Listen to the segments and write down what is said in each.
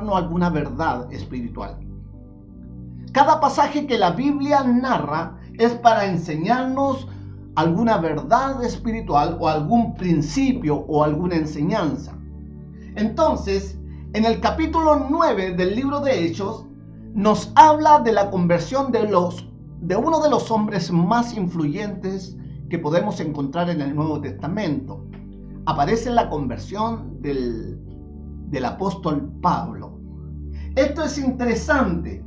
enseñarnos alguna verdad espiritual. Cada pasaje que la Biblia narra es para enseñarnos alguna verdad espiritual o algún principio o alguna enseñanza. Entonces, en el capítulo 9 del libro de Hechos, nos habla de la conversión de uno de los hombres más influyentes que podemos encontrar en el Nuevo Testamento. Aparece la conversión del apóstol Pablo. Esto es interesante.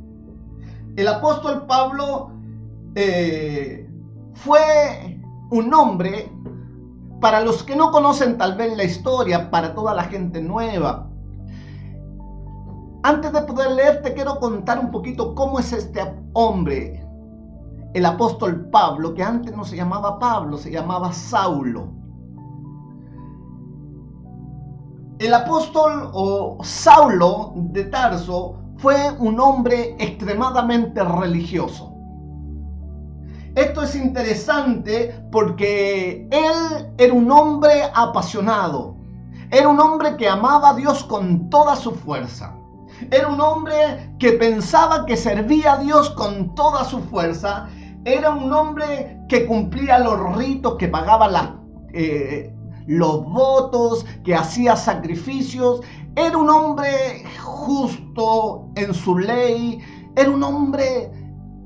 El apóstol Pablo fue un hombre, para los que no conocen tal vez la historia, para toda la gente nueva. Antes de poder leer, te quiero contar un poquito cómo es este hombre, el apóstol Pablo, que antes no se llamaba Pablo, se llamaba Saulo. El apóstol o Saulo de Tarso fue un hombre extremadamente religioso. Esto es interesante porque él era un hombre apasionado. Era un hombre que amaba a Dios con toda su fuerza. Era un hombre que pensaba que servía a Dios con toda su fuerza. Era un hombre que cumplía los ritos, que pagaba los votos, que hacía sacrificios. Era un hombre justo en su ley. Era un hombre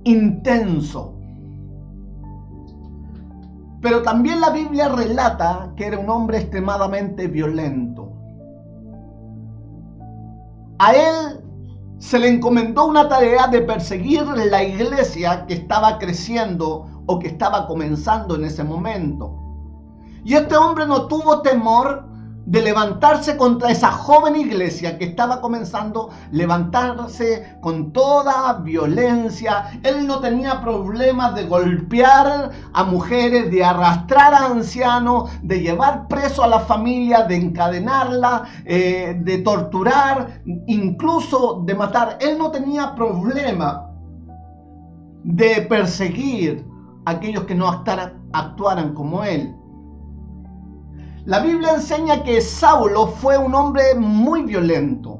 intenso. Pero también la Biblia relata que era un hombre extremadamente violento. A él se le encomendó una tarea de perseguir la iglesia que estaba creciendo o que estaba comenzando en ese momento. Y este hombre no tuvo temor de levantarse contra esa joven iglesia que estaba comenzando, levantarse con toda violencia. Él no tenía problemas de golpear a mujeres, de arrastrar a ancianos, de llevar preso a la familia, de encadenarla, de torturar, incluso de matar. Él no tenía problema de perseguir a aquellos que no actuaran como él. La Biblia enseña que Saulo fue un hombre muy violento.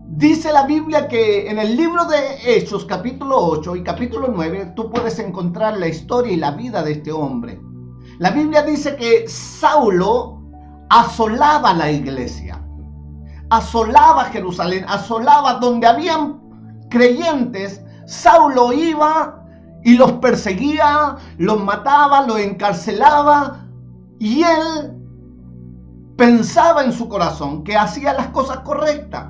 Dice la Biblia que en el libro de Hechos, capítulo 8 y capítulo 9, tú puedes encontrar la historia y la vida de este hombre. La Biblia dice que Saulo asolaba la iglesia, asolaba Jerusalén, asolaba donde habían creyentes. Saulo iba y los perseguía, los mataba, los encarcelaba. Y él pensaba en su corazón que hacía las cosas correctas.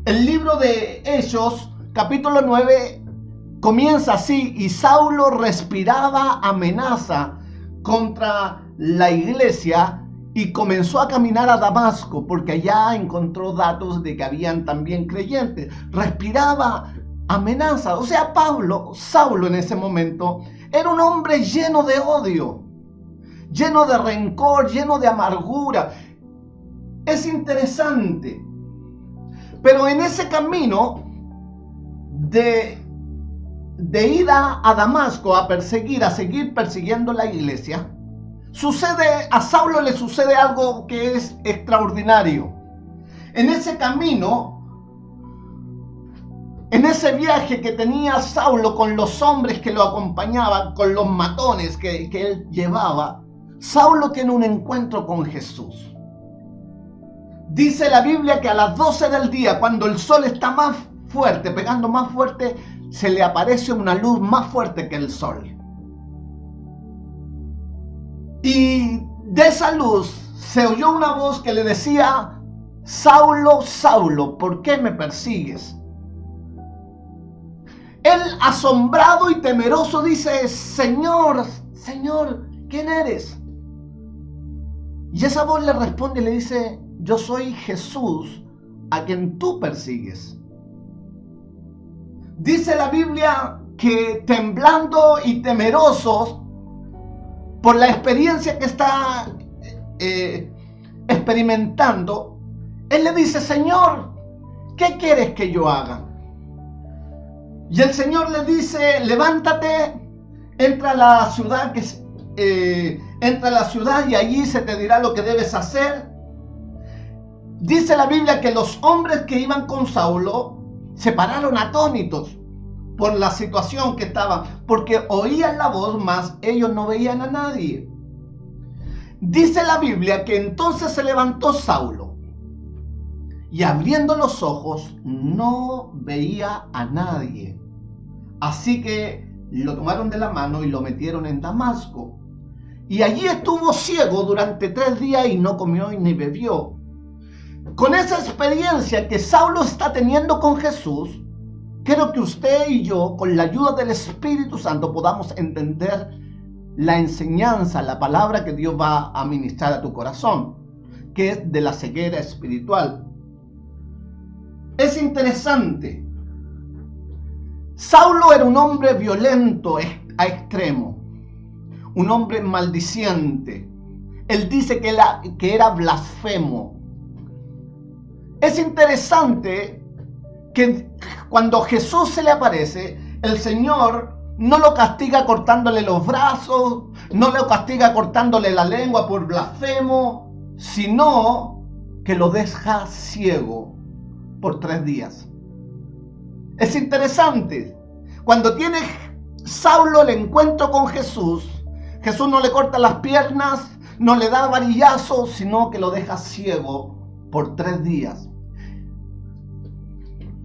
El libro de Hechos, capítulo 9, comienza así: y Saulo respiraba amenaza contra la iglesia y comenzó a caminar a Damasco, porque allá encontró datos de que habían también creyentes. Respiraba amenaza. O sea, Saulo en ese momento era un hombre lleno de odio, lleno de rencor, lleno de amargura. Es interesante. Pero en ese camino de ir a Damasco a perseguir, a seguir persiguiendo la iglesia, a Saulo le sucede algo que es extraordinario. En ese camino, en ese viaje que tenía Saulo con los hombres que lo acompañaban, con los matones que él llevaba, Saulo tiene un encuentro con Jesús. Dice la Biblia que a las 12 del día, cuando el sol está más fuerte, pegando más fuerte, se le aparece una luz más fuerte que el sol. Y de esa luz se oyó una voz que le decía: Saulo, Saulo, ¿por qué me persigues? Él, asombrado y temeroso, dice: Señor, Señor, ¿quién eres? Y esa voz le responde y le dice: yo soy Jesús, a quien tú persigues. Dice la Biblia que temblando y temerosos por la experiencia que está experimentando, él le dice: Señor, ¿qué quieres que yo haga? Y el Señor le dice: levántate, entra a la ciudad, entra a la ciudad y allí se te dirá lo que debes hacer. Dice la Biblia que los hombres que iban con Saulo se pararon atónitos por la situación que estaban, porque oían la voz, mas ellos no veían a nadie. Dice la Biblia que entonces se levantó Saulo y abriendo los ojos no veía a nadie. Así que lo tomaron de la mano y lo metieron en Damasco. Y allí estuvo ciego durante 3 días y no comió ni bebió. Con esa experiencia que Saulo está teniendo con Jesús, quiero que usted y yo, con la ayuda del Espíritu Santo, podamos entender la enseñanza, la palabra que Dios va a ministrar a tu corazón, que es de la ceguera espiritual. Es interesante. Saulo era un hombre violento a extremo, un hombre maldiciente. Él dice que era blasfemo. Es interesante que cuando Jesús se le aparece, el Señor no lo castiga cortándole los brazos, no lo castiga cortándole la lengua por blasfemo, sino que lo deja ciego por 3 días. Es interesante. Cuando tiene Saulo el encuentro con Jesús, Jesús no le corta las piernas, no le da varillazos, sino que lo deja ciego por 3 días.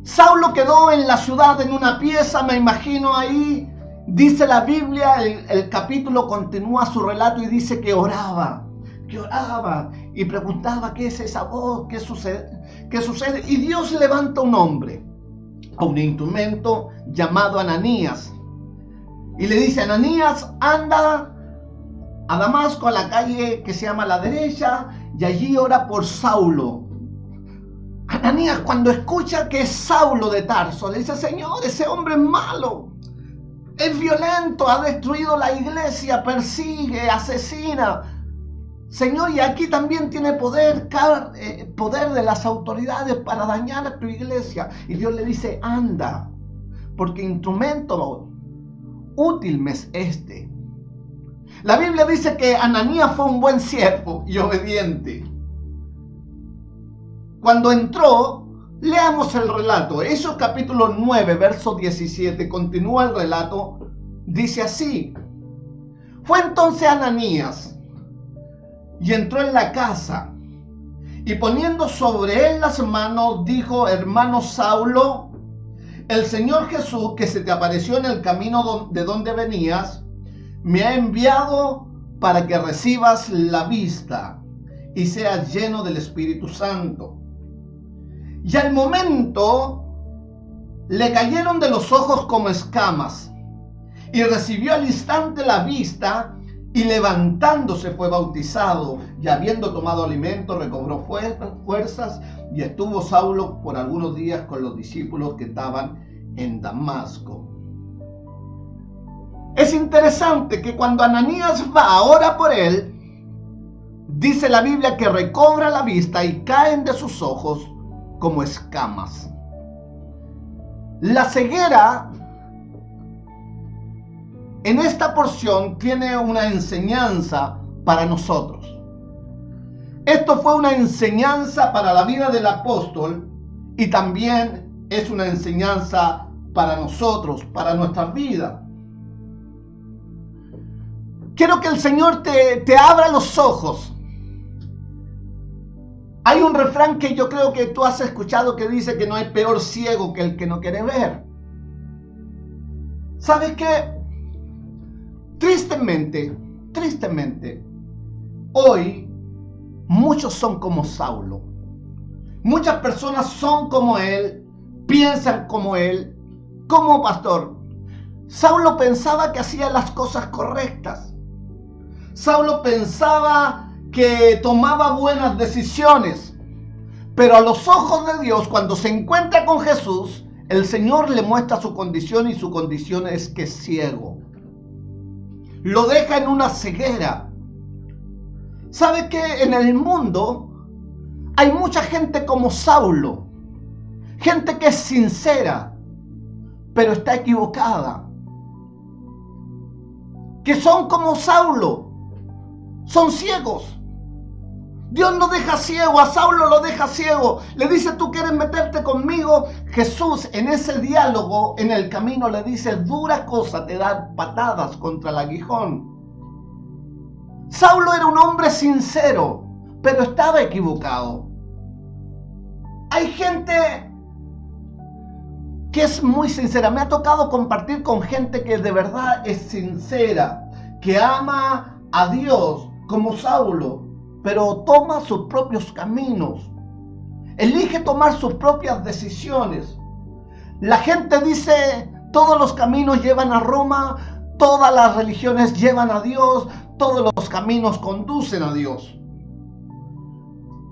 Saulo quedó en la ciudad en una pieza, me imagino ahí. Dice la Biblia, el capítulo continúa su relato y dice que oraba y preguntaba: ¿qué es esa voz? ¿Qué sucede? Y Dios levanta un hombre a un instrumento llamado Ananías y le dice: Ananías, anda a Damasco, a la calle que se llama La Derecha, y allí ora por Saulo. Ananías, cuando escucha que es Saulo de Tarso, le dice: Señor, ese hombre es malo, es violento, ha destruido la iglesia, persigue, asesina. Señor, y aquí también tiene poder de las autoridades para dañar a tu iglesia. Y Dios le dice: anda, porque instrumento útil me es este. La Biblia dice que Ananías fue un buen siervo y obediente. Cuando entró, leamos el relato. Hechos capítulo 9, verso 17, continúa el relato, dice así: fue entonces Ananías y entró en la casa, y poniendo sobre él las manos, dijo: hermano Saulo, el Señor Jesús, que se te apareció en el camino de donde venías, me ha enviado para que recibas la vista y seas lleno del Espíritu Santo. Y al momento le cayeron de los ojos como escamas, y recibió al instante la vista, y levantándose fue bautizado, y habiendo tomado alimento recobró fuerzas, y estuvo Saulo por algunos días con los discípulos que estaban en Damasco. Es interesante que cuando Ananías va ahora por él, dice la Biblia que recobra la vista y caen de sus ojos como escamas. La ceguera en esta porción tiene una enseñanza para nosotros. Esto fue una enseñanza para la vida del apóstol y también es una enseñanza para nosotros, para nuestras vidas. Quiero que el Señor te abra los ojos. Hay un refrán que yo creo que tú has escuchado que dice que no hay peor ciego que el que no quiere ver. ¿Sabes qué? Tristemente, hoy muchos son como Saulo. Muchas personas son como él, piensan como él, como pastor. Saulo pensaba que hacía las cosas correctas. Saulo pensaba que tomaba buenas decisiones. Pero a los ojos de Dios, cuando se encuentra con Jesús, el Señor le muestra su condición, y su condición es que es ciego. Lo deja en una ceguera. ¿Sabe que en el mundo hay mucha gente como Saulo? Gente que es sincera, pero está equivocada. Que son como Saulo, son ciegos. Dios lo deja ciego, a Saulo lo deja ciego. Le dice, ¿tú quieres meterte conmigo? Jesús en ese diálogo, en el camino, le dice, dura cosa te da patadas contra el aguijón. Saulo era un hombre sincero, pero estaba equivocado. Hay gente que es muy sincera. Me ha tocado compartir con gente que de verdad es sincera, que ama a Dios como Saulo, pero toma sus propios caminos, elige tomar sus propias decisiones. La gente dice, todos los caminos llevan a Roma, todas las religiones llevan a Dios, todos los caminos conducen a Dios.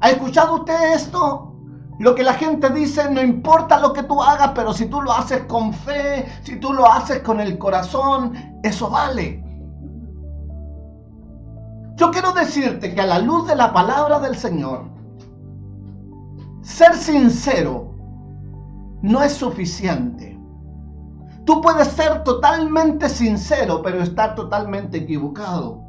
¿Ha escuchado usted esto? Lo que la gente dice, no importa lo que tú hagas, pero si tú lo haces con fe, si tú lo haces con el corazón, eso vale. Yo quiero decirte que a la luz de la palabra del Señor, ser sincero no es suficiente. Tú puedes ser totalmente sincero, pero estar totalmente equivocado.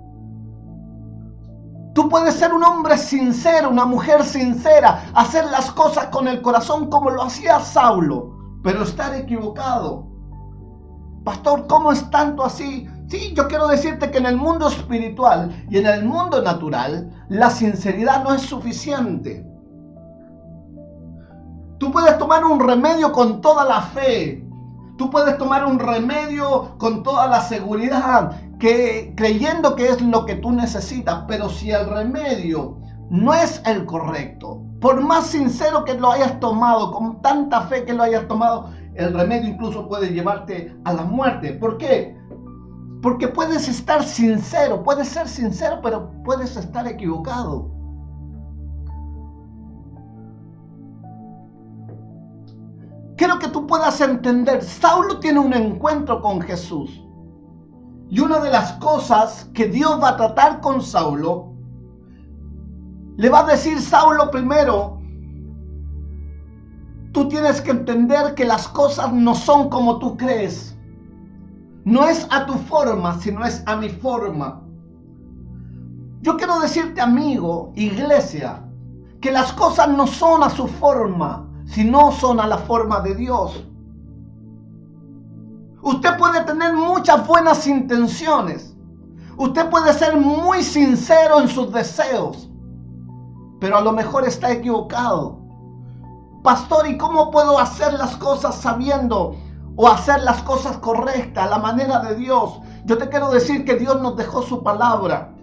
Tú puedes ser un hombre sincero, una mujer sincera, hacer las cosas con el corazón como lo hacía Saulo, pero estar equivocado. Pastor, ¿cómo es tanto así? Sí, yo quiero decirte que en el mundo espiritual y en el mundo natural, la sinceridad no es suficiente. Tú puedes tomar un remedio con toda la fe. Tú puedes tomar un remedio con toda la seguridad, creyendo que es lo que tú necesitas. Pero si el remedio no es el correcto, por más sincero que lo hayas tomado, con tanta fe que lo hayas tomado, el remedio incluso puede llevarte a la muerte. ¿Por qué? Porque puedes estar sincero, puedes ser sincero, pero puedes estar equivocado. Quiero que tú puedas entender, Saulo tiene un encuentro con Jesús. Y una de las cosas que Dios va a tratar con Saulo, le va a decir, Saulo, primero, tú tienes que entender que las cosas no son como tú crees. No es a tu forma, sino es a mi forma. Yo quiero decirte, amigo, iglesia, que las cosas no son a su forma, sino son a la forma de Dios. Usted puede tener muchas buenas intenciones. Usted puede ser muy sincero en sus deseos, pero a lo mejor está equivocado. Pastor, ¿y cómo puedo hacer las cosas sabiendo o hacer las cosas correctas a la manera de Dios? Yo te quiero decir que Dios nos dejó su palabra.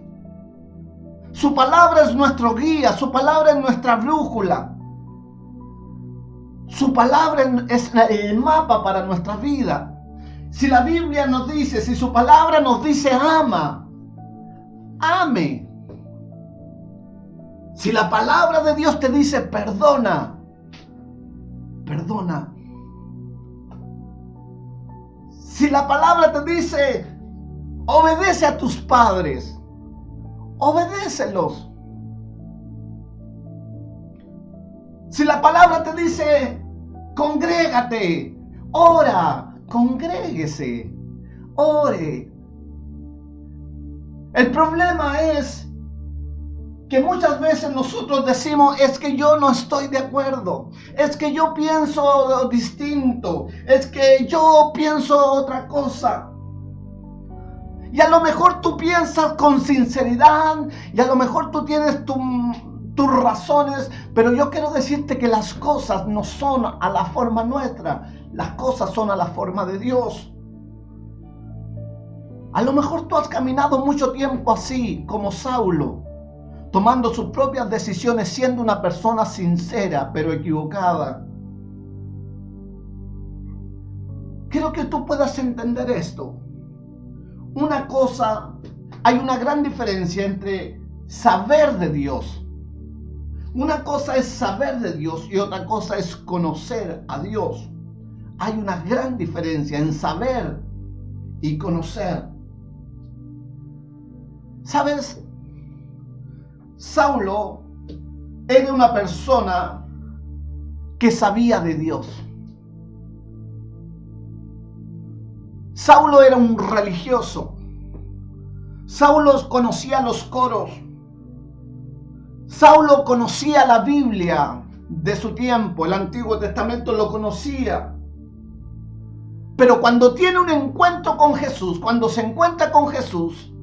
Su palabra es nuestro guía, su palabra es nuestra brújula. Su palabra es el mapa para nuestra vida. Si la Biblia nos dice, si su palabra nos dice ama, ame. Si la palabra de Dios te dice perdona, perdona. Si la palabra te dice obedece a tus padres, obedécelos. Si la palabra te dice congrégate, ora, congréguese, ore. El problema es que muchas veces nosotros decimos, es que yo no estoy de acuerdo, es que yo pienso distinto, es que yo pienso otra cosa. Y a lo mejor tú piensas con sinceridad, y a lo mejor tú tienes tus razones, pero yo quiero decirte que las cosas no son a la forma nuestra, las cosas son a la forma de Dios. A lo mejor tú has caminado mucho tiempo así, como Saulo, tomando sus propias decisiones, siendo una persona sincera, pero equivocada. Quiero que tú puedas entender esto. Una cosa, hay una gran diferencia entre saber de Dios. Una cosa es saber de Dios y otra cosa es conocer a Dios. Hay una gran diferencia en saber y conocer. ¿Sabes? Saulo era una persona que sabía de Dios. Saulo era un religioso. Saulo conocía los coros. Saulo conocía la Biblia de su tiempo, el Antiguo Testamento lo conocía. Pero cuando tiene un encuentro con Jesús, cuando se encuentra con Jesús,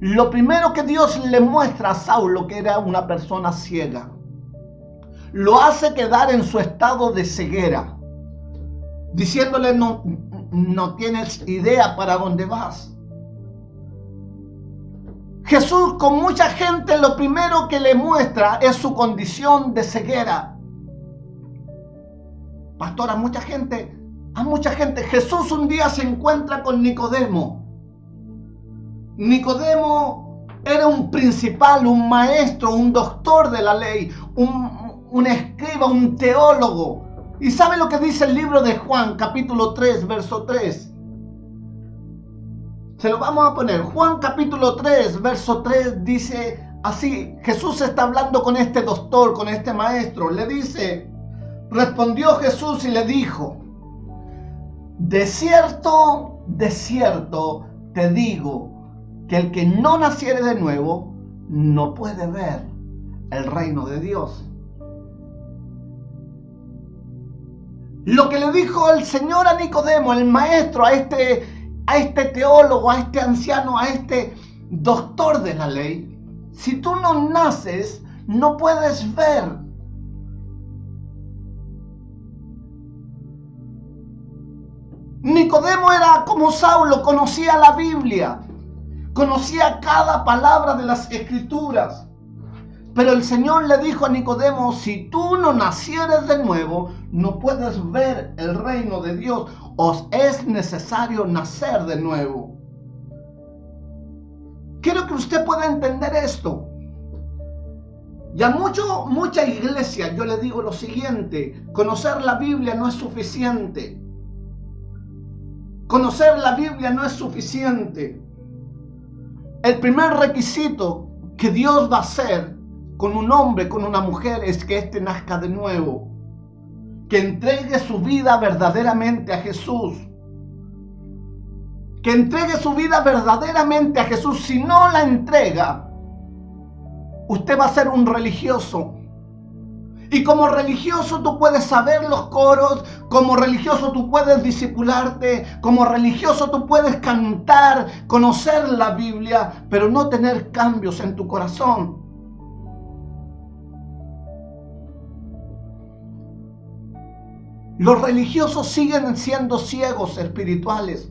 lo primero que Dios le muestra a Saulo que era una persona ciega. Lo hace quedar en su estado de ceguera, diciéndole no tienes idea para dónde vas. Jesús con mucha gente lo primero que le muestra es su condición de ceguera. Pastor, a mucha gente, Jesús un día se encuentra con Nicodemo. Nicodemo era un principal, un maestro, un doctor de la ley, un escriba, un teólogo. ¿Y sabe lo que dice el libro de Juan, capítulo 3, verso 3? Se lo vamos a poner. Juan capítulo 3, verso 3 dice así. Jesús está hablando con este doctor, con este maestro. Le dice, respondió Jesús y le dijo, de cierto te digo, que el que no naciere de nuevo no puede ver el reino de Dios. Lo que le dijo el Señor a Nicodemo, el maestro, a este teólogo, a este anciano, a este doctor de la ley, si tú no naces, no puedes ver. Nicodemo era como Saulo, conocía la Biblia, conocía cada palabra de las Escrituras. Pero el Señor le dijo a Nicodemo, si tú no nacieres de nuevo, no puedes ver el reino de Dios. Os es necesario nacer de nuevo. Quiero que usted pueda entender esto. Y a mucha iglesia yo le digo lo siguiente, conocer la Biblia no es suficiente. Conocer la Biblia no es suficiente. El primer requisito que Dios va a hacer con un hombre, con una mujer, es que éste nazca de nuevo, que entregue su vida verdaderamente a Jesús, que entregue su vida verdaderamente a Jesús. Si no la entrega, usted va a ser un religioso. Y como religioso tú puedes saber los coros, como religioso tú puedes discipularte, como religioso tú puedes cantar, conocer la Biblia, pero no tener cambios en tu corazón. Los religiosos siguen siendo ciegos espirituales.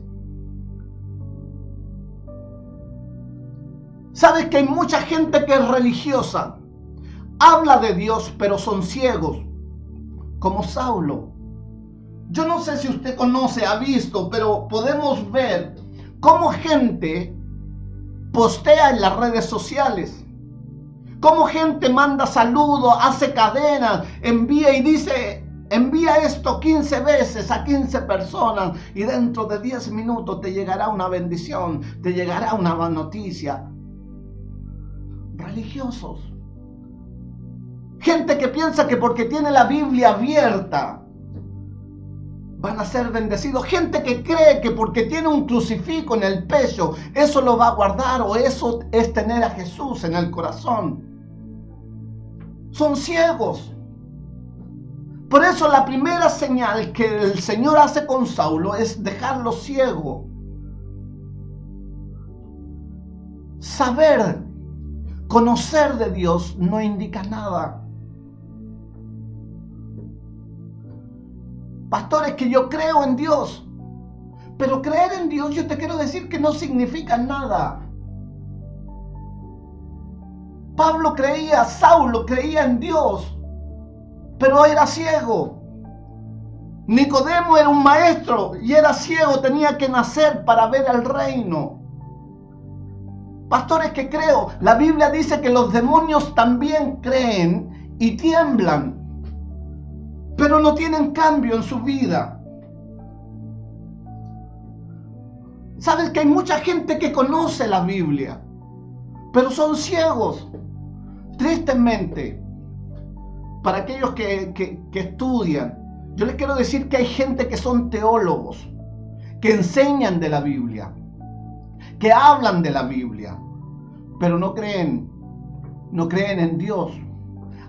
¿Sabes que hay mucha gente que es religiosa? Habla de Dios, pero son ciegos, como Saulo. Yo no sé si usted conoce, ha visto, pero podemos ver cómo gente postea en las redes sociales, cómo gente manda saludos, hace cadenas, envía y dice, envía esto 15 veces a 15 personas y dentro de 10 minutos te llegará una bendición, te llegará una noticia. Religiosos. Gente que piensa que porque tiene la Biblia abierta van a ser bendecidos. Gente que cree que porque tiene un crucifijo en el pecho, eso lo va a guardar, o eso es tener a Jesús en el corazón. Son ciegos. Por eso la primera señal que el Señor hace con Saulo es dejarlo ciego. Saber, conocer de Dios no indica nada. Pastor, es que yo creo en Dios. Pero creer en Dios, yo te quiero decir que no significa nada. Saulo creía en Dios, pero era ciego. Nicodemo era un maestro y era ciego, tenía que nacer para ver el reino. Pastor, es que creo. La Biblia dice que los demonios también creen y tiemblan, pero no tienen cambio en su vida. ¿Sabes que hay mucha gente que conoce la Biblia, pero son ciegos? Tristemente, para aquellos que estudian, yo les quiero decir que hay gente que son teólogos, que enseñan de la Biblia, que hablan de la Biblia, pero no creen no creen en Dios.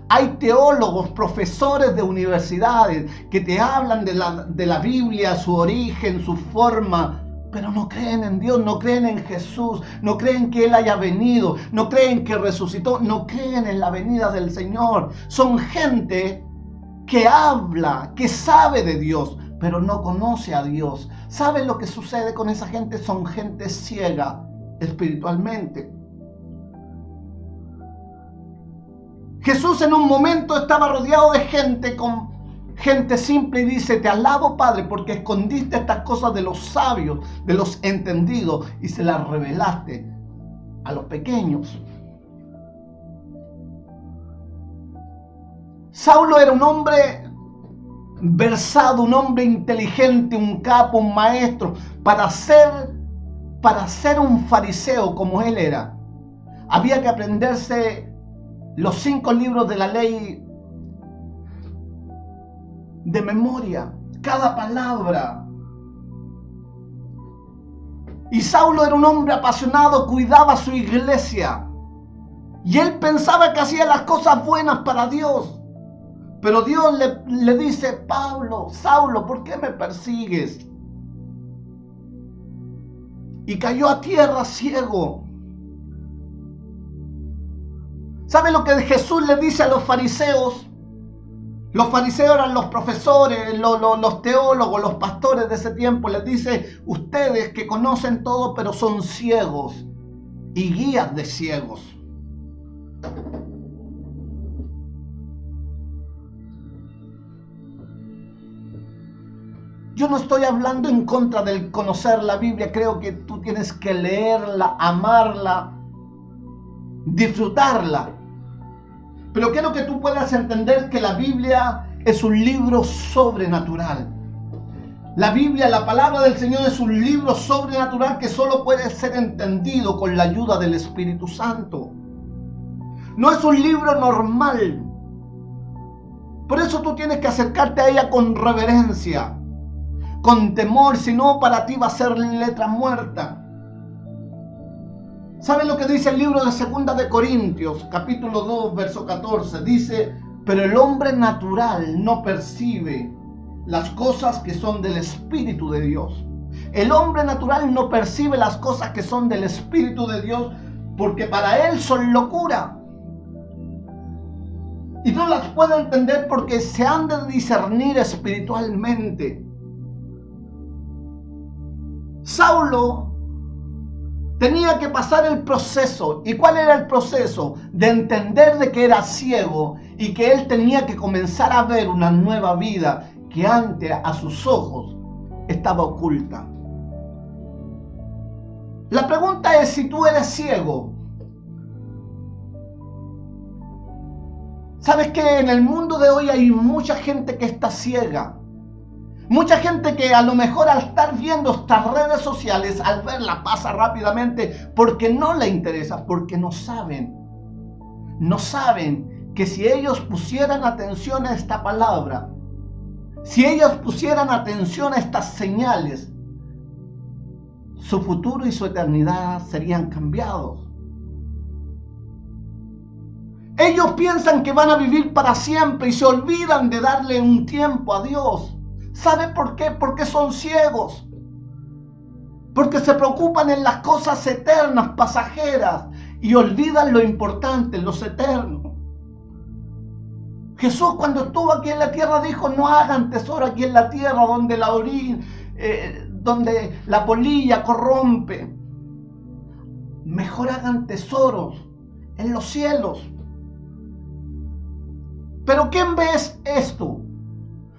Hay teólogos, profesores de universidades que te hablan de la Biblia, su origen, su forma, pero no creen en Dios, no creen en Jesús, no creen que Él haya venido, no creen que resucitó, no creen en la venida del Señor. Son gente que habla, que sabe de Dios, pero no conoce a Dios. ¿Saben lo que sucede con esa gente? Son gente ciega espiritualmente. Jesús en un momento estaba rodeado de gente simple y dice: te alabo, Padre, porque escondiste estas cosas de los sabios, de los entendidos, y se las revelaste a los pequeños. Saulo era un hombre versado, un hombre inteligente, un capo, un maestro. Para ser un fariseo como él era, había que aprenderse los 5 libros de la ley de memoria, cada palabra. Y Saulo era un hombre apasionado, cuidaba su iglesia. Y él pensaba que hacía las cosas buenas para Dios. Pero Dios le dice: Pablo, Saulo, ¿por qué me persigues? Y cayó a tierra ciego. ¿Sabe lo que Jesús le dice a los fariseos? Los fariseos eran los profesores, los teólogos, los pastores de ese tiempo. Les dice: ustedes que conocen todo, pero son ciegos y guías de ciegos. Yo no estoy hablando en contra del conocer la Biblia. Creo que tú tienes que leerla, amarla, disfrutarla. Pero quiero que tú puedas entender que la Biblia es un libro sobrenatural. La Biblia, la palabra del Señor, es un libro sobrenatural que solo puede ser entendido con la ayuda del Espíritu Santo. No es un libro normal. Por eso tú tienes que acercarte a ella con reverencia, con temor, si no, para ti va a ser letra muerta. ¿Saben lo que dice el libro de 2 de Corintios, capítulo 2, verso 14? Dice: pero el hombre natural no percibe las cosas que son del Espíritu de Dios. El hombre natural no percibe las cosas que son del Espíritu de Dios, porque para él son locura. Y no las puede entender porque se han de discernir espiritualmente. Saulo tenía que pasar el proceso. ¿Y cuál era el proceso? De entender de que era ciego y que él tenía que comenzar a ver una nueva vida que antes a sus ojos estaba oculta. La pregunta es: si tú eres ciego, ¿sabes que en el mundo de hoy hay mucha gente que está ciega? Mucha gente que a lo mejor al estar viendo estas redes sociales, al verla pasa rápidamente porque no le interesa, porque no saben. No saben que si ellos pusieran atención a esta palabra, si ellos pusieran atención a estas señales, su futuro y su eternidad serían cambiados. Ellos piensan que van a vivir para siempre y se olvidan de darle un tiempo a Dios. ¿Sabe por qué? Porque son ciegos. Porque se preocupan en las cosas eternas, pasajeras, y olvidan lo importante, los eternos. Jesús, cuando estuvo aquí en la tierra, dijo: no hagan tesoro aquí en la tierra donde donde la polilla corrompe. Mejor hagan tesoros en los cielos. Pero ¿quién ve esto?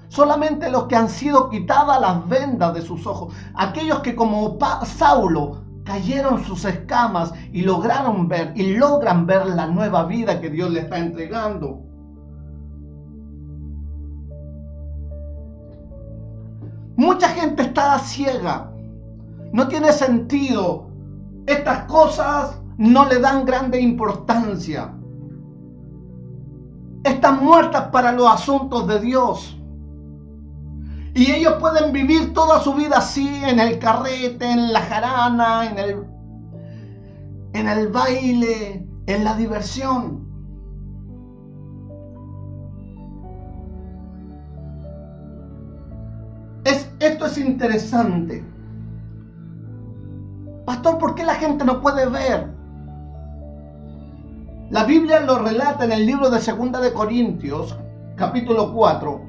Solamente los que han sido quitadas las vendas de sus ojos. Aquellos que, como Saulo, cayeron sus escamas y lograron ver y logran ver la nueva vida que Dios le está entregando. Mucha gente está ciega. No tiene sentido. Estas cosas no le dan grande importancia. Están muertas para los asuntos de Dios. Y ellos pueden vivir toda su vida así, en el carrete, en la jarana, en el baile, en la diversión. esto es interesante. Pastor, ¿por qué la gente no puede ver? La Biblia lo relata en el libro de 2 de Corintios, capítulo 4.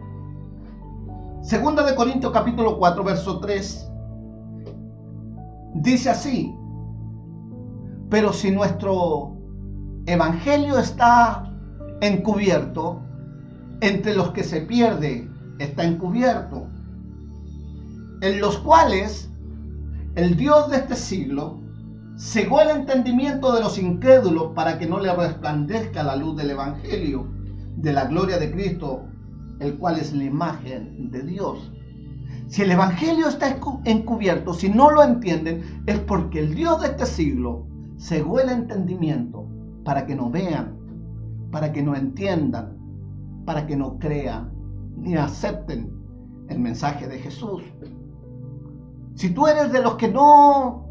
2 de Corintios, capítulo 4, verso 3. Dice así: pero si nuestro evangelio está encubierto, entre los que se pierde está encubierto, en los cuales el Dios de este siglo cegó el entendimiento de los incrédulos para que no le resplandezca la luz del evangelio de la gloria de Cristo, el cual es la imagen de Dios. Si el evangelio está encubierto, si no lo entienden, es porque el Dios de este siglo cegó el entendimiento para que no vean, para que no entiendan, para que no crean ni acepten el mensaje de Jesús. Si tú eres de los que no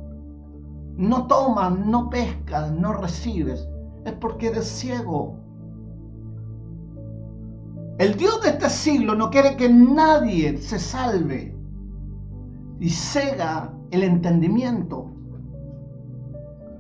toman, no pescan, no recibes, es porque eres ciego. El Dios de este siglo no quiere que nadie se salve y cega el entendimiento.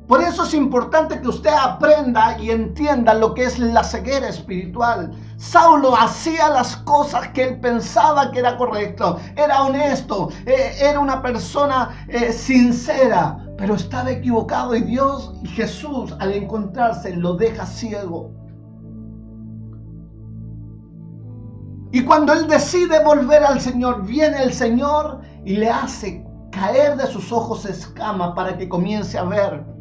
Por eso es importante que usted aprenda y entienda lo que es la ceguera espiritual. Saulo hacía las cosas que él pensaba que era correcto, era honesto, era una persona sincera, pero estaba equivocado, y Dios y Jesús, al encontrarse, lo deja ciego. Y cuando él decide volver al Señor, viene el Señor y le hace caer de sus ojos escamas para que comience a ver.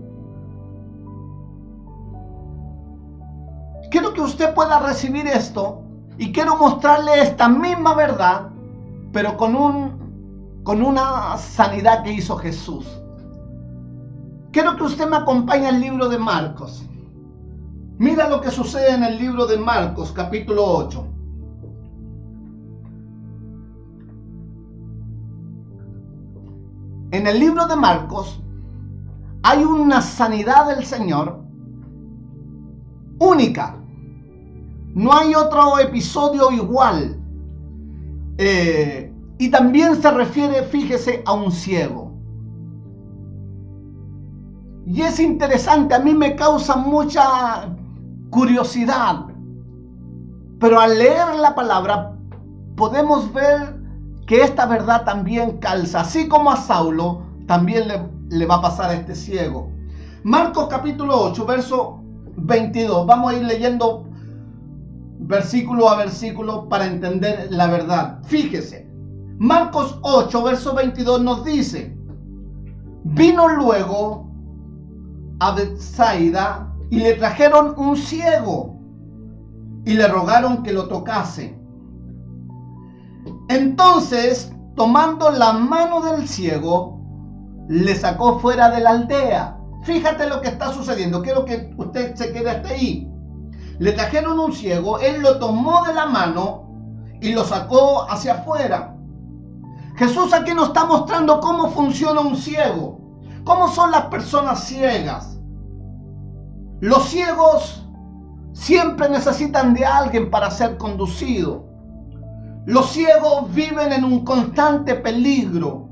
Quiero que usted pueda recibir esto y quiero mostrarle esta misma verdad, pero con una sanidad que hizo Jesús. Quiero que usted me acompañe al libro de Marcos. Mira lo que sucede en el libro de Marcos, capítulo 8. En el libro de Marcos hay una sanidad del Señor única. No hay otro episodio igual. Y también se refiere, fíjese, a un ciego. Y es interesante, a mí me causa mucha curiosidad. Pero al leer la palabra podemos ver que esta verdad también calza. Así como a Saulo, también le va a pasar a este ciego. Marcos capítulo 8, verso 22. Vamos a ir leyendo versículo a versículo para entender la verdad. Fíjese, Marcos 8, verso 22 nos dice: vino luego a Betsaida y le trajeron un ciego y le rogaron que lo tocase. Entonces, tomando la mano del ciego, le sacó fuera de la aldea. Fíjate lo que está sucediendo. Quiero que usted se quede hasta ahí. Le trajeron un ciego, él lo tomó de la mano y lo sacó hacia afuera. Jesús aquí nos está mostrando cómo funciona un ciego, cómo son las personas ciegas. Los ciegos siempre necesitan de alguien para ser conducido. Los ciegos viven en un constante peligro.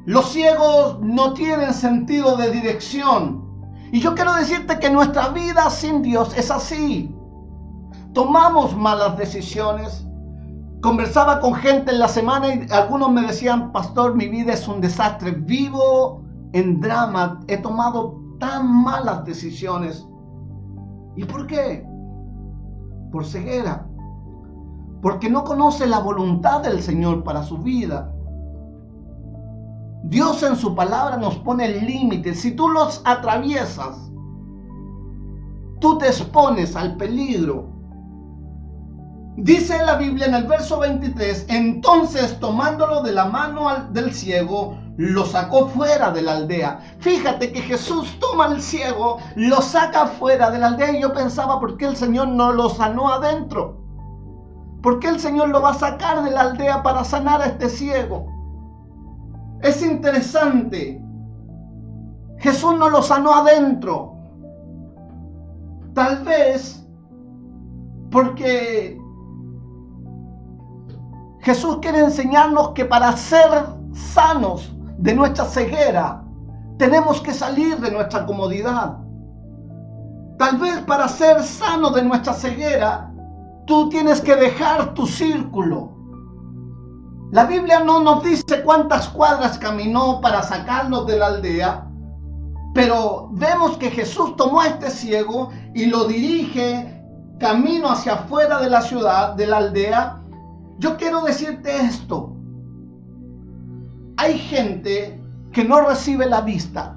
Los ciegos no tienen sentido de dirección. Y yo quiero decirte que nuestra vida sin Dios es así. Tomamos malas decisiones. Conversaba con gente en la semana y algunos me decían: pastor, mi vida es un desastre, vivo en drama, he tomado tan malas decisiones. ¿Y por qué? Por ceguera. Porque no conoce la voluntad del Señor para su vida. Dios en su palabra nos pone límites. Si tú los atraviesas, tú te expones al peligro. Dice la Biblia en el verso 23: entonces, tomándolo de la mano del ciego, lo sacó fuera de la aldea. Fíjate que Jesús toma al ciego, lo saca fuera de la aldea. Y yo pensaba, ¿por qué el Señor no lo sanó adentro? ¿Por qué el Señor lo va a sacar de la aldea para sanar a este ciego? Es interesante. Jesús no lo sanó adentro. Tal vez porque Jesús quiere enseñarnos que para ser sanos de nuestra ceguera, tenemos que salir de nuestra comodidad. Tal vez para ser sano de nuestra ceguera, tú tienes que dejar tu círculo. La Biblia no nos dice cuántas cuadras caminó para sacarlos de la aldea, pero vemos que Jesús tomó a este ciego y lo dirige camino hacia afuera de la ciudad, de la aldea. Yo quiero decirte esto. Hay gente que no recibe la vista,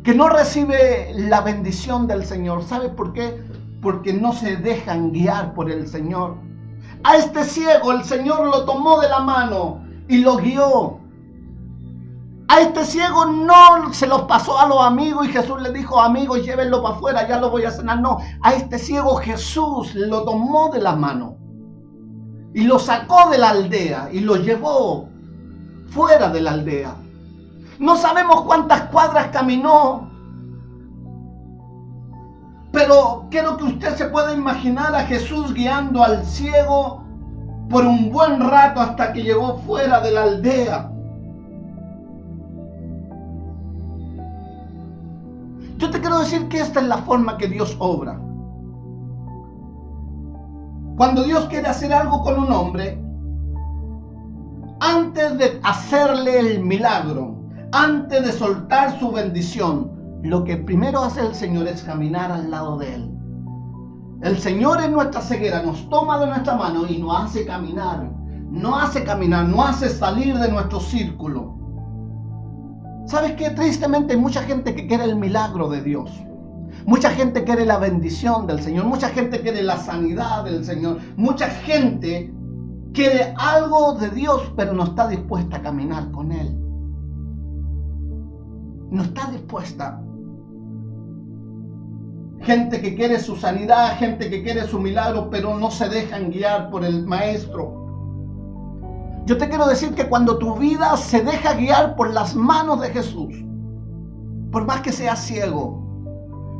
que no recibe la bendición del Señor. ¿Sabe por qué? Porque no se dejan guiar por el Señor. A este ciego el Señor lo tomó de la mano y lo guió. A este ciego no se los pasó a los amigos y Jesús le dijo: amigos, llévenlo para afuera, ya lo voy a sanar. No, a este ciego Jesús lo tomó de la mano y lo sacó de la aldea y lo llevó fuera de la aldea. No sabemos cuántas cuadras caminó, pero quiero que usted se pueda imaginar a Jesús guiando al ciego por un buen rato hasta que llegó fuera de la aldea. Yo te quiero decir que esta es la forma que Dios obra. Cuando Dios quiere hacer algo con un hombre, antes de hacerle el milagro, antes de soltar su bendición, lo que primero hace el Señor es caminar al lado de Él. El Señor en nuestra ceguera nos toma de nuestra mano y nos hace caminar. Nos hace salir de nuestro círculo. ¿Sabes qué? Tristemente hay mucha gente que quiere el milagro de Dios. Mucha gente quiere la bendición del Señor. Mucha gente quiere la sanidad del Señor. Mucha gente quiere algo de Dios, pero no está dispuesta a caminar con Él. No está dispuesta. Gente que quiere su sanidad, gente que quiere su milagro, pero no se dejan guiar por el Maestro. Yo te quiero decir que cuando tu vida se deja guiar por las manos de Jesús, por más que seas ciego,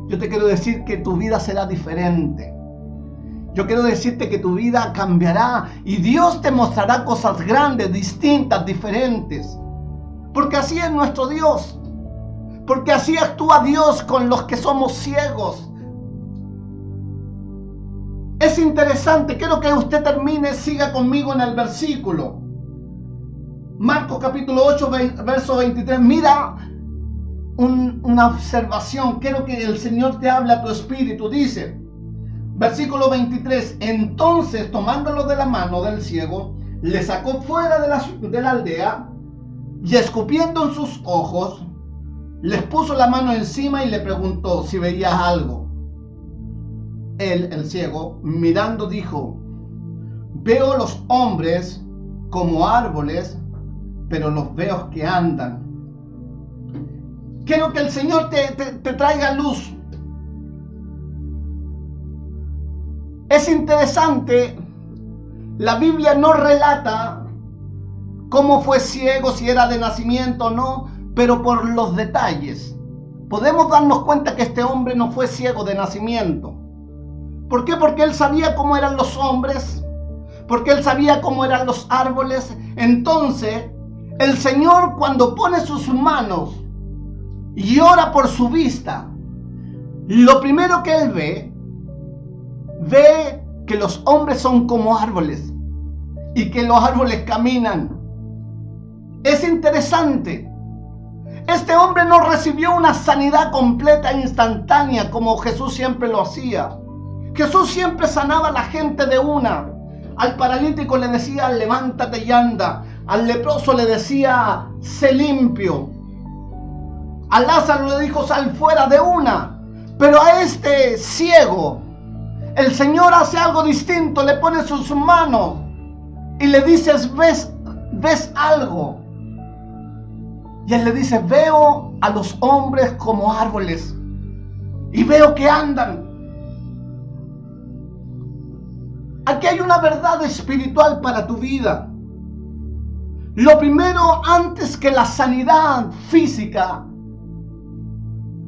yo te quiero decir que tu vida será diferente. Yo quiero decirte que tu vida cambiará y Dios te mostrará cosas grandes, distintas, diferentes. Porque así es nuestro Dios. Porque así actúa Dios con los que somos ciegos. Es interesante, quiero que usted termine, siga conmigo en el versículo. Marcos capítulo 8, verso 23. Mira una observación. Quiero que el Señor te hable a tu espíritu. Dice, versículo 23. Entonces, tomándolo de la mano del ciego, le sacó fuera de la aldea y escupiendo en sus ojos, les puso la mano encima y le preguntó si veía algo. Él, el ciego, mirando, dijo: veo los hombres como árboles, pero los veo que andan. Quiero que el Señor te traiga luz. Es interesante, la Biblia no relata cómo fue ciego, si era de nacimiento o no, pero por los detalles podemos darnos cuenta que este hombre no fue ciego de nacimiento. ¿Por qué? Porque él sabía cómo eran los hombres, porque él sabía cómo eran los árboles. Entonces, el Señor, cuando pone sus manos y ora por su vista, lo primero que él ve que los hombres son como árboles y que los árboles caminan. Es interesante. Este hombre no recibió una sanidad completa e instantánea como Jesús siempre lo hacía. Jesús siempre sanaba a la gente de una. Al paralítico le decía: levántate y anda. Al leproso le decía: sé limpio. A Lázaro le dijo: sal fuera de una. Pero a este ciego, el Señor hace algo distinto. Le pone sus manos y le dice: ¿ves algo? Y él le dice: veo a los hombres como árboles y veo que andan. Aquí hay una verdad espiritual para tu vida. Lo primero, antes que la sanidad física,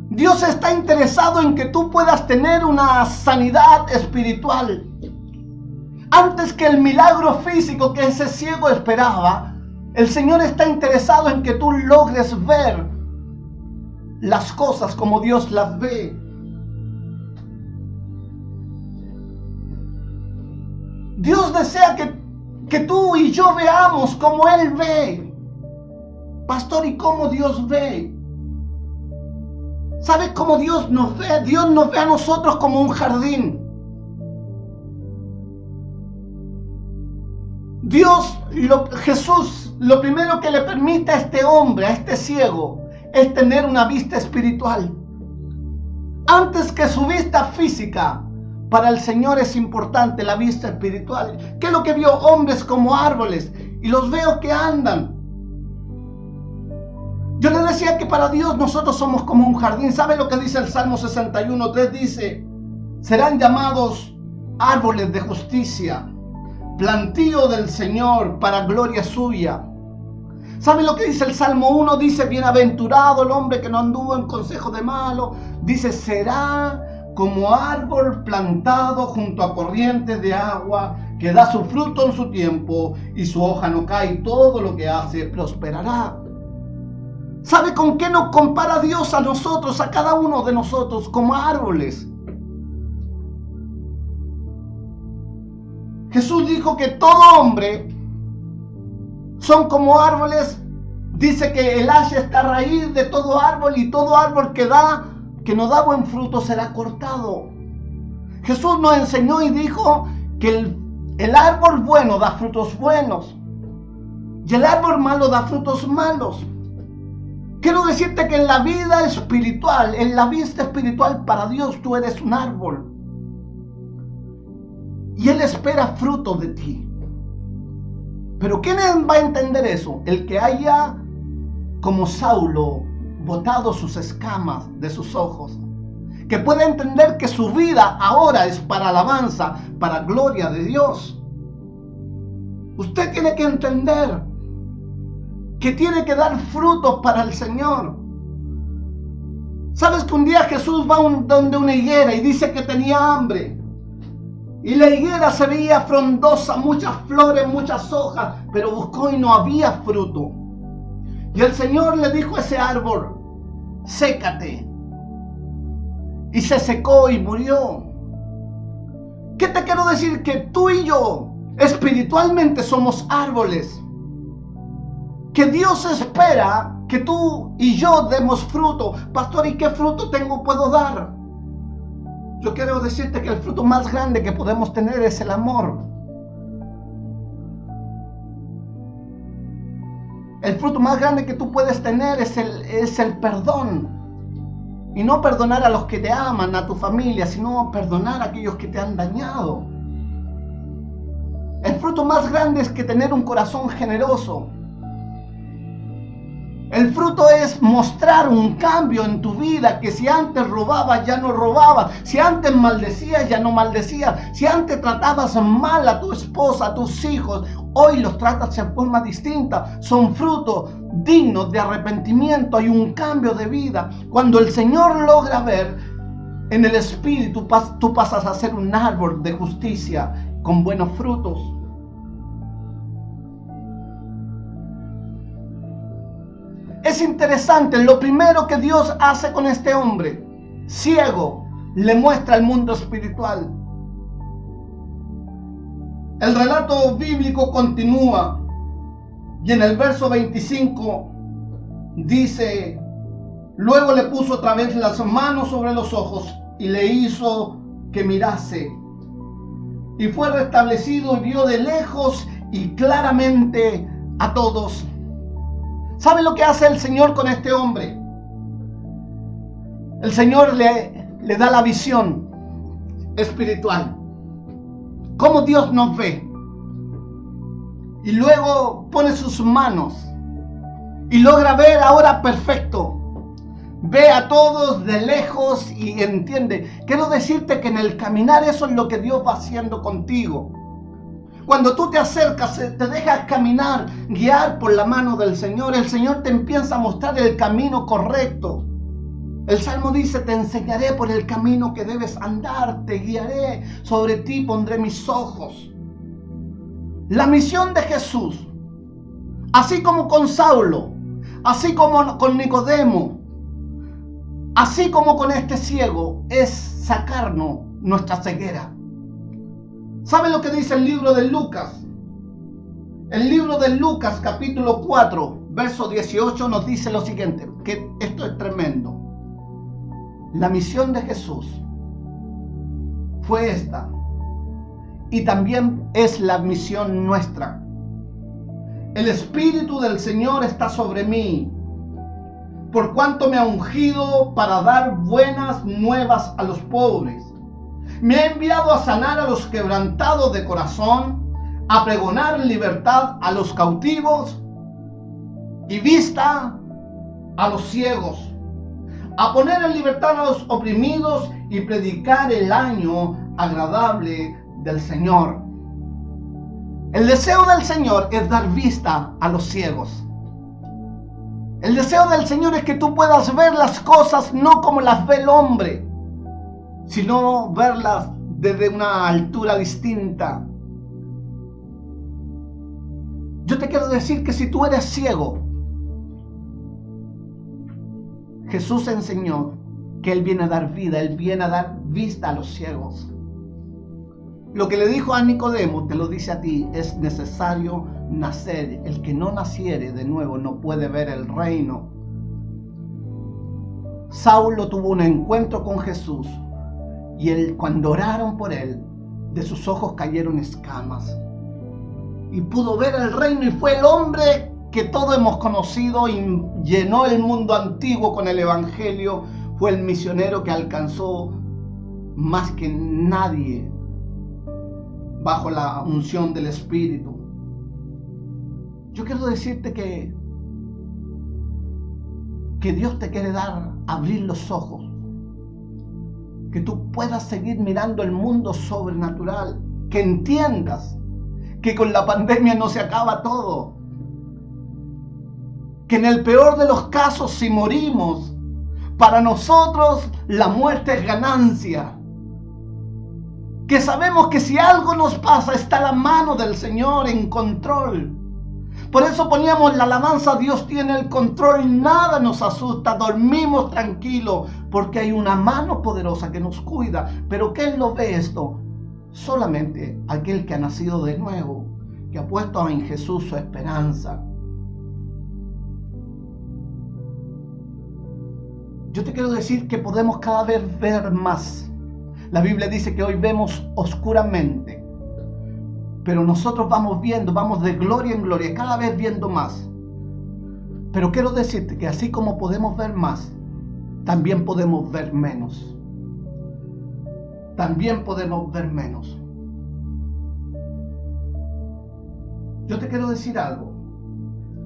Dios está interesado en que tú puedas tener una sanidad espiritual. Antes que el milagro físico que ese ciego esperaba, el Señor está interesado en que tú logres ver las cosas como Dios las ve. Dios desea que tú y yo veamos como Él ve. Pastor, ¿y cómo Dios ve? ¿Sabes cómo Dios nos ve? Dios nos ve a nosotros como un jardín. Jesús, lo primero que le permite a este hombre, a este ciego, es tener una vista espiritual. Antes que su vista física, para el Señor es importante la vista espiritual. ¿Qué es lo que vio? Hombres como árboles, y los veo que andan. Yo le decía que para Dios nosotros somos como un jardín. ¿Sabe lo que dice el Salmo 61:3? Dice, serán llamados árboles de justicia, plantío del Señor para gloria suya. ¿Sabe lo que dice el Salmo 1? Dice, bienaventurado el hombre que no anduvo en consejo de malo. Dice, será como árbol plantado junto a corrientes de agua, que da su fruto en su tiempo y su hoja no cae, y todo lo que hace prosperará. ¿Sabe con qué nos compara Dios a nosotros, a cada uno de nosotros, como árboles? Jesús dijo que todo hombre son como árboles. Dice que el hacha está a raíz de todo árbol, y todo árbol que no da buen fruto será cortado. Jesús nos enseñó y dijo que el árbol bueno da frutos buenos y el árbol malo da frutos malos. Quiero decirte que en la vida espiritual, en la vista espiritual, para Dios tú eres un árbol. Y Él espera fruto de ti. Pero ¿quién va a entender eso? El que haya, como Saulo, botado sus escamas de sus ojos. Que pueda entender que su vida ahora es para alabanza, para gloria de Dios. Usted tiene que entender que tiene que dar frutos para el Señor. ¿Sabes que un día Jesús va donde una higuera y dice que tenía hambre? Y la higuera se veía frondosa, muchas flores, muchas hojas, pero buscó y no había fruto. Y el Señor le dijo a ese árbol, sécate. Y se secó y murió. ¿Qué te quiero decir? Que tú y yo espiritualmente somos árboles. Que Dios espera que tú y yo demos fruto. Pastor, ¿y qué fruto puedo dar? Yo quiero decirte que el fruto más grande que podemos tener es el amor. El fruto más grande que tú puedes tener es el perdón. Y no perdonar a los que te aman, a tu familia, sino perdonar a aquellos que te han dañado. El fruto más grande es que tener un corazón generoso. El fruto es mostrar un cambio en tu vida, que si antes robabas ya no robabas, si antes maldecías ya no maldecías, si antes tratabas mal a tu esposa, a tus hijos, hoy los tratas de forma distinta. Son frutos dignos de arrepentimiento. Hay un cambio de vida. Cuando el Señor logra ver en el Espíritu, tú pasas a ser un árbol de justicia con buenos frutos. Es interesante, lo primero que Dios hace con este hombre ciego, le muestra el mundo espiritual. El relato bíblico continúa y en el verso 25 dice, luego le puso otra vez las manos sobre los ojos y le hizo que mirase. Y fue restablecido y vio de lejos y claramente a todos. ¿Sabe lo que hace el Señor con este hombre? El Señor le da la visión espiritual. Cómo Dios nos ve. Y luego pone sus manos y logra ver ahora perfecto. Ve a todos de lejos y entiende. Quiero decirte que en el caminar eso es lo que Dios va haciendo contigo. Cuando tú te acercas, te dejas caminar, guiar por la mano del Señor, el Señor te empieza a mostrar el camino correcto. El Salmo dice, te enseñaré por el camino que debes andar, te guiaré, sobre ti pondré mis ojos. La misión de Jesús, así como con Saulo, así como con Nicodemo, así como con este ciego, es sacarnos nuestra ceguera. ¿Sabe lo que dice el libro de Lucas? El libro de Lucas, capítulo 4, verso 18, nos dice lo siguiente, que esto es tremendo. La misión de Jesús fue esta, y también es la misión nuestra. El Espíritu del Señor está sobre mí, por cuanto me ha ungido para dar buenas nuevas a los pobres. Me ha enviado a sanar a los quebrantados de corazón, a pregonar libertad a los cautivos y vista a los ciegos, a poner en libertad a los oprimidos y predicar el año agradable del Señor. El deseo del Señor es dar vista a los ciegos. El deseo del Señor es que tú puedas ver las cosas no como las ve el hombre, sino verlas desde una altura distinta. Yo te quiero decir que si tú eres ciego, Jesús enseñó que Él viene a dar vida, Él viene a dar vista a los ciegos. Lo que le dijo a Nicodemo, te lo dice a ti, es necesario nacer. El que no naciere de nuevo no puede ver el reino. Saulo tuvo un encuentro con Jesús y cuando oraron por él, de sus ojos cayeron escamas y pudo ver el reino, y fue el hombre que todos hemos conocido y llenó el mundo antiguo con el evangelio. Fue el misionero que alcanzó más que nadie bajo la unción del Espíritu. Yo quiero decirte que Dios te quiere abrir los ojos, que tú puedas seguir mirando el mundo sobrenatural, que entiendas que con la pandemia no se acaba todo, que en el peor de los casos, si morimos, para nosotros la muerte es ganancia, que sabemos que si algo nos pasa está la mano del Señor en control. Por eso poníamos la alabanza, Dios tiene el control, nada nos asusta, dormimos tranquilos, porque hay una mano poderosa que nos cuida. Pero ¿quién lo ve esto? Solamente aquel que ha nacido de nuevo, que ha puesto en Jesús su esperanza. Yo te quiero decir que podemos cada vez ver más. La Biblia dice que hoy vemos oscuramente, pero nosotros vamos viendo, vamos de gloria en gloria, cada vez viendo más. Pero quiero decirte que así como podemos ver más, también podemos ver menos. También podemos ver menos. Yo te quiero decir algo.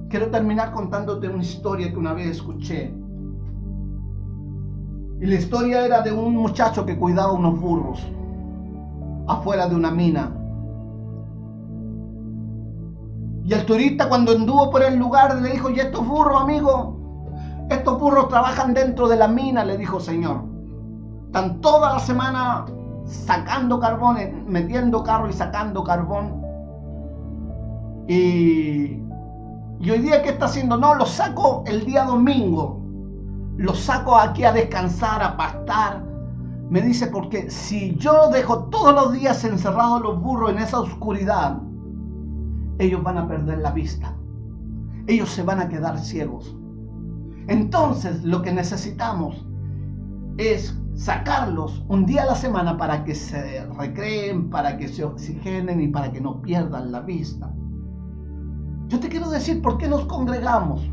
Quiero terminar contándote una historia que una vez escuché. Y la historia era de un muchacho que cuidaba unos burros afuera de una mina. Y el turista, cuando anduvo por el lugar, le dijo: ¿y estos burros, amigo? Estos burros trabajan dentro de la mina, le dijo: señor. Están toda la semana sacando carbón, metiendo carro y sacando carbón. Y hoy día, ¿qué está haciendo? No, los saco el día domingo. Los saco aquí a descansar, a pastar. Me dice, porque si yo dejo todos los días encerrados los burros en esa oscuridad, ellos van a perder la vista. Ellos se van a quedar ciegos. Entonces, lo que necesitamos es sacarlos un día a la semana para que se recreen, para que se oxigenen y para que no pierdan la vista. Yo te quiero decir, ¿por qué nos congregamos?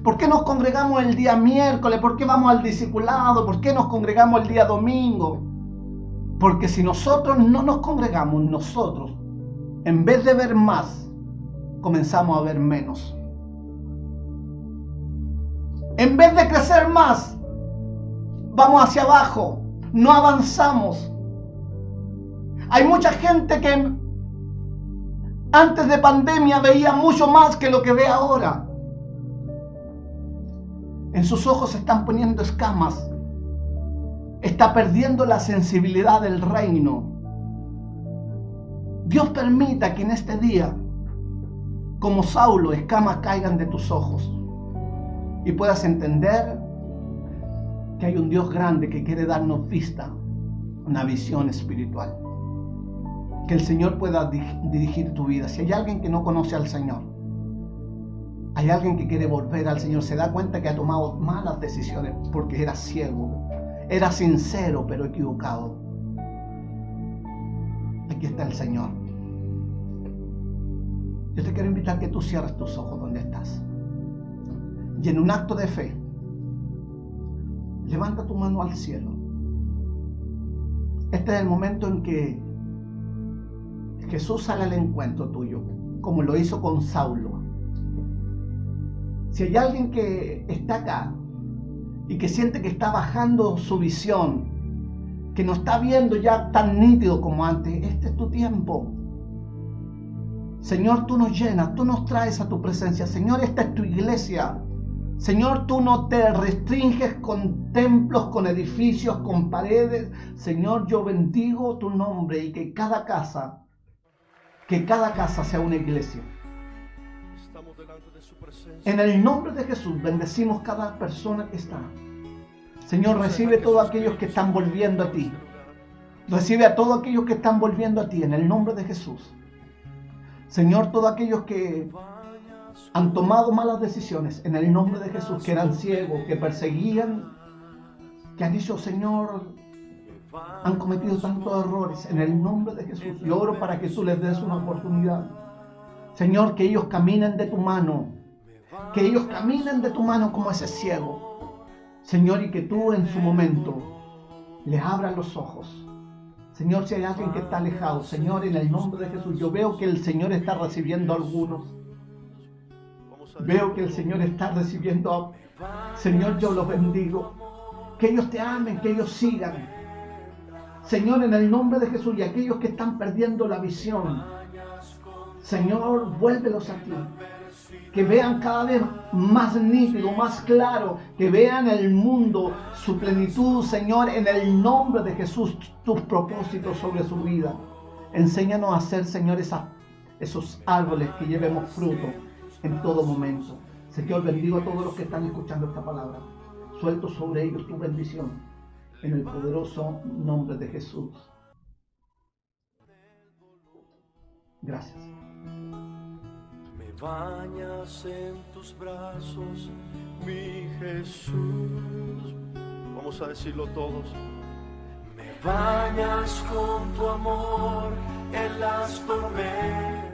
¿Por qué nos congregamos el día miércoles? ¿Por qué vamos al discipulado? ¿Por qué nos congregamos el día domingo? Porque si nosotros no nos congregamos, nosotros, en vez de ver más, comenzamos a ver menos. En vez de crecer más, vamos hacia abajo, no avanzamos. Hay mucha gente que antes de pandemia veía mucho más que lo que ve ahora. En sus ojos se están poniendo escamas. Está perdiendo la sensibilidad del reino. Dios permita que en este día, como Saulo, escamas caigan de tus ojos y puedas entender que hay un Dios grande que quiere darnos vista, una visión espiritual. Que el Señor pueda dirigir tu vida. Si hay alguien que no conoce al Señor, hay alguien que quiere volver al Señor, se da cuenta que ha tomado malas decisiones porque era ciego, era sincero pero equivocado. Aquí está el Señor. Yo te quiero invitar a que tú cierres tus ojos donde estás. Y en un acto de fe, levanta tu mano al cielo. Este es el momento en que Jesús sale al encuentro tuyo, como lo hizo con Saulo. Si hay alguien que está acá y que siente que está bajando su visión, que no está viendo ya tan nítido como antes, este es tu tiempo. Señor, tú nos llenas, tú nos traes a tu presencia. Señor, esta es tu iglesia. Señor, tú no te restringes con templos, con edificios, con paredes. Señor, yo bendigo tu nombre y que cada casa sea una iglesia. En el nombre de Jesús bendecimos cada persona que está. Señor, recibe a todos aquellos que están volviendo a ti. Recibe a todos aquellos que están volviendo a ti en el nombre de Jesús. Señor, todos aquellos que han tomado malas decisiones en el nombre de Jesús, que eran ciegos, que perseguían, que han dicho, Señor, han cometido tantos errores, en el nombre de Jesús. Yo oro para que tú les des una oportunidad. Señor, que ellos caminen de tu mano, que ellos caminen de tu mano como ese ciego. Señor, y que tú en su momento les abras los ojos. Señor, si hay alguien que está alejado, Señor, en el nombre de Jesús, yo veo que el Señor está recibiendo a algunos. Veo que el Señor está recibiendo a... Señor, yo los bendigo. Que ellos te amen, que ellos sigan. Señor, en el nombre de Jesús, y aquellos que están perdiendo la visión, Señor, vuélvelos a ti. Que vean cada vez más nítido, más claro, que vean el mundo, su plenitud, Señor, en el nombre de Jesús, tus propósitos sobre su vida. Enséñanos a hacer, Señor, esos árboles que llevemos fruto en todo momento. Señor, bendigo a todos los que están escuchando esta palabra. Suelto sobre ellos tu bendición, en el poderoso nombre de Jesús. Gracias. Me bañas en tus brazos, mi Jesús. Vamos a decirlo todos. Me bañas con tu amor en las tormentas.